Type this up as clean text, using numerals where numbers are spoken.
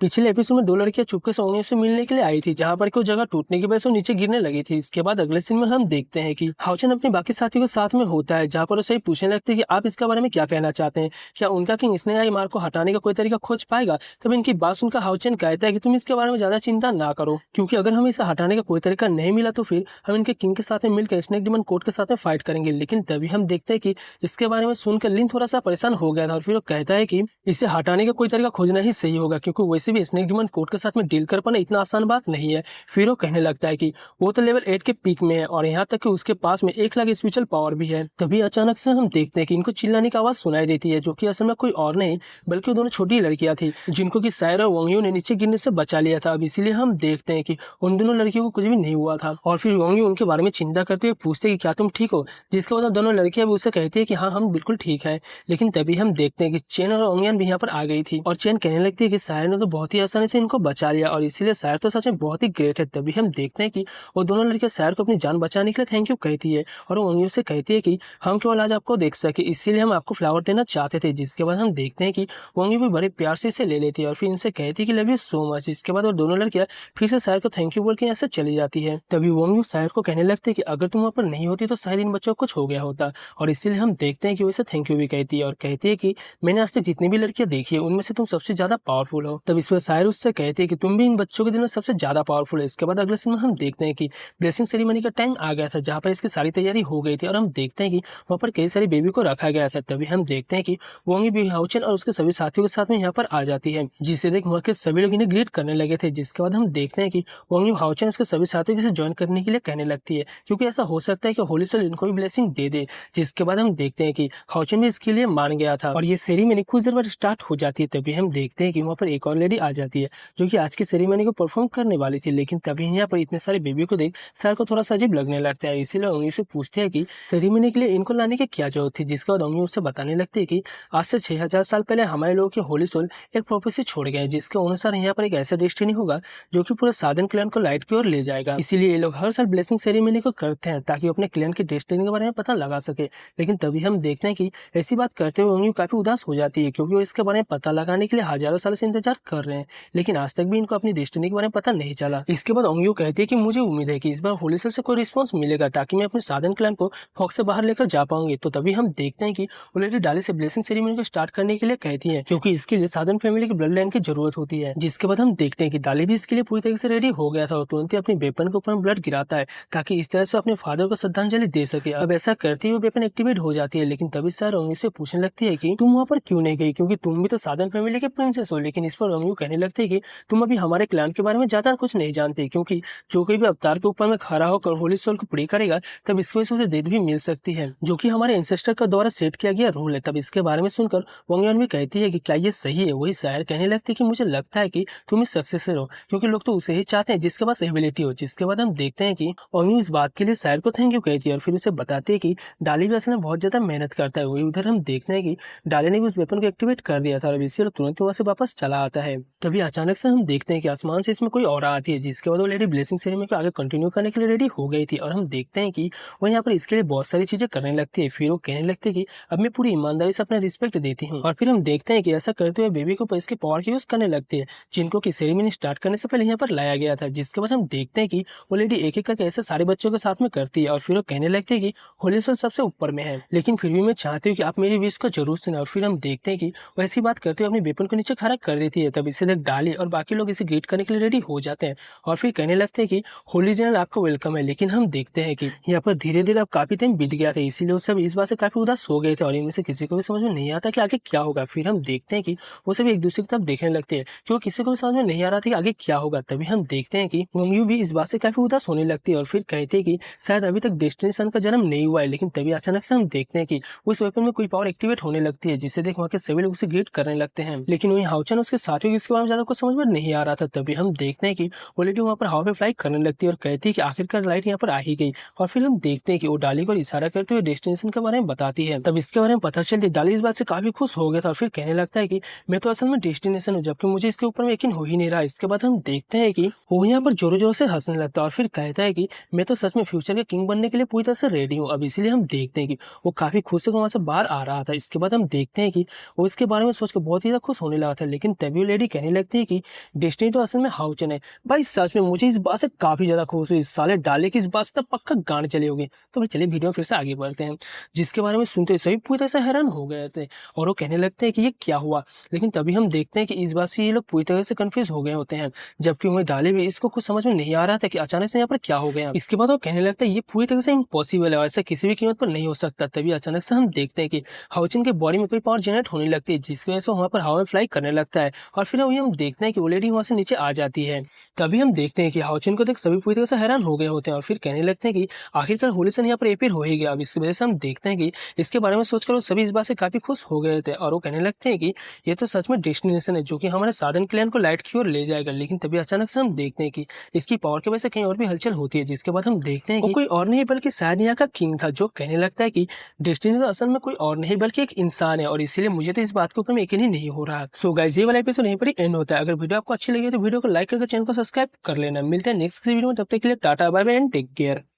पिछले एपिसोड में दो लड़कियां चुपके से ओंगियों से मिलने के लिए आई थी, जहां पर कोई जगह टूटने की वजह से वो नीचे गिरने लगी थी। इसके बाद अगले सीन में हम देखते हैं कि हाउचन अपने बाकी साथियों के साथ में होता है, जहां पर उसे पूछने लगते हैं कि आप इसके बारे में क्या कहना चाहते हैं, क्या उनका किंग स्नेक आई मार को हटाने का कोई तरीका खोज पाएगा। तब इनकी बात सुनकर हाउचन कहता है कि तुम इसके बारे में ज्यादा चिंता ना करो, क्योंकि अगर हमें इसे हटाने का कोई तरीका नहीं मिला तो फिर हम इनके किंग के साथ में मिलकर स्नेक डिमन कोर्ट के साथ में फाइट करेंगे। लेकिन तभी हम देखते हैं कि इसके बारे में सुनकर लिन थोड़ा सा परेशान हो गया था और फिर वो कहता है कि इसे हटाने का कोई तरीका खोजना ही सही होगा, क्योंकि वैसे भी स्नेक डिमन कोर्ट के साथ में डील कर पाना इतना आसान बात नहीं है। फिर वो कहने लगता है कि वो तो लेवल 8 के पीक में है और यहाँ तक कि उसके पास में 1 लाख स्पिरिचुअल पावर भी है। तभी अचानक से हम देखते हैं कि इनको चिल्लाने की आवाज सुनाई देती है, जो कि असल में कोई और नहीं बल्कि वो दोनों छोटी लड़कियां थी, जिनको कि सायर और वोंगयू ने नीचे गिरने से बचा लिया था। अब इसीलिए हम देखते हैं कि उन दोनों लड़कियों को कुछ भी नहीं हुआ था और फिर वोंगयू उनके बारे में चिंता करते हुए पूछते कि क्या तुम ठीक हो, जिसके बाद दोनों लड़कियां भी उसे कहती है कि हाँ हम बिल्कुल ठीक है। लेकिन तभी हम देखते हैं कि चेन और ओंगियन भी यहाँ पर आ गई थी और चेन कहने लगती है कि सायर ने तो बहुत ही आसानी से इनको बचा लिया और इसीलिए सायर तो सच में बहुत ही ग्रेट है। तभी हम देखते हैं कि वो दोनों लड़कियां सायर को अपनी जान बचाने के लिए थैंक यू कहती है और वो ओंगियो से कहती है कि हम केवल आज आपको देख सके इसीलिए हम आपको फ्लावर देना चाहते थे। जिसके बाद हम देखते हैं कि ओंगियो भी बड़े प्यार से इसे ले लेती है और फिर इनसे कहती है कि लव यू सो मच। इसके बाद वो दोनों लड़कियां फिर से सायर को थैंक यू बोल के यहाँ से चली जाती है। तभी ओंगियो सायर को कहने लगते हैं कि अगर तुम वहाँ पर नहीं होती तो शायद इन बच्चों को कुछ हो गया होता और इसीलिए हम देखते हैं कि वो इसे थैंक यू भी कहती है और कहती है कि मैंने आज तक जितनी भी लड़कियां देखी है उनमें से तुम सबसे ज्यादा पावरफुल हो। तब इस पर शायर उससे कहती है कि तुम भी इन बच्चों के दिल में सबसे ज्यादा पावरफुल है। इसके बाद अगले सीन में हम देखते हैं कि ब्लेसिंग सेरेमनी का टाइम आ गया था, जहाँ पर इसकी सारी तैयारी हो गई थी और हम देखते हैं कि वहाँ पर कई सारी बेबी को रखा गया था। तभी हम देखते हैं कि वोंगी भी हाउचन और उसके सभी साथियों के साथ में यहाँ पर आ जाती है, जिसे देख वहाँ के सभी लोग इन्हें ग्रीट करने लगे थे। जिसके बाद हम देखते हैं कि वोंगी हाउचन उसके सभी साथियों के साथ ज्वाइन करने के लिए कहने लगती है, क्योंकि ऐसा हो सकता है कि होली सोल इनको भी ब्लेसिंग दे दे। जिसके बाद हम देखते हैं कि हाउचन भी इसके लिए मान गया था और ये सेरेमनी कुछ देर बाद स्टार्ट हो जाती है। तभी हम देखते हैं कि वहाँ पर एक और लेडी आ जाती है जो कि आज की सेरेमनी को परफॉर्म करने वाली थी। लेकिन तभी यहाँ पर इतने सारे बेबी को देख सर को थोड़ा सा अजीब लगने लगता है, इसीलिए ओंगी से पूछते हैं कि सेरेमनी के लिए इनको लाने की क्या जरूरत थी। जिसके बाद ओंगी उससे बताने लगती है कि आज से 6000 साल पहले हमारे लोगों के होली सोल एक प्रोफेसी छोड़ गए, जिसके अनुसार यहाँ पर एक ऐसा डेस्टिनी होगा जो कि पूरे साधन क्लैन को लाइट की ओर ले जाएगा। इसीलिए ये लोग हर साल ब्लेसिंग सेरेमनी को करते हैं ताकि अपने क्लैन की डेस्टिनी के बारे में पता लगा सके। लेकिन तभी हम देखते हैं कि ऐसी बात करते हुए ओंगी काफी उदास हो जाती है, क्योंकि वो इसके बारे में पता लगाने के लिए हजारों साल से इंतजार कर रहे हैं, लेकिन आज तक भी इनको अपनी डेस्टिनी के बारे में पता नहीं चला। इसके बाद ओंगियो कहती है कि मुझे उम्मीद है कि इस बार होली से कोई रिस्पांस मिलेगा ताकि मैं अपने साधन क्लैन को फॉक्स से बाहर लेकर जा पाऊंगी। तो तभी हम देखते हैं कि वो लेडी डाली से ब्लेसिंग सेरेमनी को स्टार्ट करने के लिए कहती है, क्योंकि इसके लिए साधन फैमिली की ब्लड लाइन की जरूरत होती है। जिसके बाद हम देखते हैं कि डाली भी इसके लिए पूरी तरीके से रेडी हो गया था और तुरंत ही अपनी वेपन के ऊपर ब्लड गिराता है ताकि इस तरह से अपने फादर को श्रद्धांजलि दे सके। अब ऐसा करते ही वो वेपन एक्टिवेट हो जाती है। लेकिन तभी सर ओंगी से पूछने लगती है कि तुम वहाँ पर क्यों नहीं गई, क्योंकि तुम भी तो साधन फैमिली के प्रिंसेस हो। लेकिन इस पर ओंगी कहने लगती है कि तुम अभी हमारे क्लैन के बारे में ज्यादा कुछ नहीं जानते, क्योंकि जो कोई भी अवतार के ऊपर में खड़ा होकर होली सोल को प्रे करेगा तब इसकी वजह से उसे डेथ भी मिल सकती है, जो कि हमारे एंसेस्टर के द्वारा सेट किया गया रूल है। तब इसके बारे में सुनकर वोंगियन भी कहती है कि क्या ये सही है। वही शायर कहने लगती है कि मुझे लगता है कि तुम इस सक्सेसर हो, क्योंकि लोग तो उसे ही चाहते हैं जिसके पास एबिलिटी हो। जिसके बाद हम देखते हैं कि ओंगी इस बात के लिए शायर को थैंक यू कहती है और फिर उसे बताती है कि डाली भी असल में बहुत ज्यादा मेहनत करता है। वही उधर हम देखते हैं कि डाली ने भी उस वेपन को एक्टिवेट कर दिया था और इसीलिए तुरंत वहां से वापस चला आता है। तभी अचानक से हम देखते हैं कि आसमान से इसमें कोई और आती है, जिसके बाद वो लेडी ब्लेसिंग सेरेमनी को आगे कंटिन्यू करने के लिए रेडी हो गई थी और हम देखते हैं कि वो यहाँ पर इसके लिए बहुत सारी चीजें करने लगती है। फिर वो कहने लगती है कि अब मैं पूरी ईमानदारी से अपना रिस्पेक्ट देती हूँ और फिर हम देखते हैं कि ऐसा करते हुए बेबी को इसके पावर की यूज करने लगती है, जिनको की सेरेमनी स्टार्ट करने से पहले यहाँ पर लाया गया था। जिसके बाद हम देखते हैं कि वो लेडी एक एक करके ऐसे सारे बच्चों के साथ में करती है और फिर वो कहने लगती है कि होली सोल सबसे ऊपर में है, लेकिन फिर भी मैं चाहती हूँ कि आप मेरी विश को जरूर सुने। और फिर हम देखते हैं कि वो ऐसी बात करते हुए अपने वेपन को नीचे खड़ा कर देती है। तब इसे देख डाली और बाकी लोग इसे ग्रीट करने के लिए रेडी हो जाते हैं और फिर कहने लगते हैं कि होली जनरल आपको वेलकम है। लेकिन हम देखते हैं कि यहाँ पर धीरे धीरे अब काफी टाइम बीत गया था, इसीलिए वो सब इस बात से काफी उदास हो गए थे और इनमें से किसी को भी समझ में नहीं आता कि आगे क्या होगा। फिर हम देखते हैं कि वो सभी एक दूसरे की तरफ देखने लगते हैं, क्योंकि किसी को भी समझ में नहीं आ रहा था कि आगे क्या होगा। तभी हम देखते हैं कि वोंगियो भी इस बात से काफी उदास होने लगती है और फिर कहते हैं कि शायद अभी तक डेस्टिनी सन का जन्म नहीं हुआ है। लेकिन तभी अचानक से हम देखते हैं कि उस वेपन में कोई पावर एक्टिवेट होने लगती है, जिसे देख वहाँ के सभी लोग उसे ग्रीट करने लगते हैं। लेकिन वही हाउचन उसके साथियों इसके बारे में ज्यादा कुछ समझ में नहीं आ रहा था। तभी हम देखते हैं कि वो लेडी वहाँ पर हवा पे फ्लाई करने लगती है और कहती है कि आखिरकार लाइट यहाँ पर आ ही गई। और फिर हम देखते हैं कि वो डाली को इशारा करते हुए डेस्टिनेशन के बारे में बताती है। तब इसके बारे में पता चलती डाली इस बात से काफी खुश हो गया था और फिर कहने लगता है कि मैं तो असल में डेस्टिनेशन हूँ, जबकि मुझे इसके ऊपर में यकीन हो ही नहीं रहा। इसके बाद हम देखते हैं कि वो यहाँ पर जोरों जोरों से हंसने लगता है और फिर कहता है कि मैं तो सच में फ्यूचर के किंग बनने के लिए पूरी तरह से रेडी हूँ। अब इसीलिए हम देखते हैं कि वो काफी खुश होकर वहां से बाहर आ रहा था। इसके बाद हम देखते हैं कि वो इसके बारे में सोचकर बहुत ही ज्यादा खुश होने लगा था। लेकिन तभी वो लेडी कहने लगते हैं कि डेस्टिनी तो असल में हाउचन है। भाई सच में मुझे इस बात से काफी ज्यादा खुश हुई, साले डाले की इस बात से तो पक्का गांड चले होगी। तो भाई चलिए वीडियो में फिर से आगे बढ़ते हैं। जिसके बारे में सुनते सभी पूरी तरह से हैरान हो गए थे और वो कहने लगते हैं कि ये क्या हुआ। लेकिन तभी हम देखते हैं कि इस बात से ये लोग पूरी तरह से कंफ्यूज हो गए होते हैं, जबकि उन्हें डाले भी इसको कुछ समझ में नहीं आ रहा था कि अचानक से यहाँ पर क्या हो गया। इसके बाद वो कहने लगता है ये पूरी तरह से इम्पॉसिबल है और ऐसा किसी भी कीमत पर नहीं हो सकता। तभी अचानक से हम देखते हैं कि हाउचिन के बॉडी में कोई पावर जनरेट होने लगती है, जिसकी वजह से वहाँ पर हवा में फ्लाई करने लगता है और फिर वही हम देखते हैं कि वो लेडी वहाँ से नीचे आ जाती है। तभी हम देखते हैं कि हाउचिन को देख सभी पूरी तरह से हैरान हो गए होते हैं और फिर कहने लगते हैं कि आखिरकार होलिसन यहाँ पर एपियर हो ही गया। अब इसकी वजह से हम देखते हैं कि इसके बारे में सोचकर वो सभी इस बात से काफी खुश हो गए थे और वो कहने लगते हैं कि ये तो सच में डेस्टिनेशन है जो कि हमारे साधन क्लैन को लाइट की ओर ले जाएगा। लेकिन तभी अचानक से हम देखते हैं कि इसकी पावर की वजह से कहीं और भी हलचल होती है, जिसके बाद हम देखते हैं कि कोई और नहीं बल्कि शायद यहाँ का किंग था, जो कहने लगता है कि डेस्टिनेशन असल में कोई और नहीं बल्कि एक इंसान है और इसीलिए मुझे तो इस बात के ऊपर में यकीन ही नहीं हो रहा। सो गाइस ये वाला एपिसोड यहीं पर ही एंड होता है। अगर वीडियो आपको अच्छी लगी तो वीडियो को लाइक करके चैनल को सब्सक्राइब कर लेना। मिलते हैं नेक्स्ट वीडियो में, तब तक के लिए tata bye bye and take care.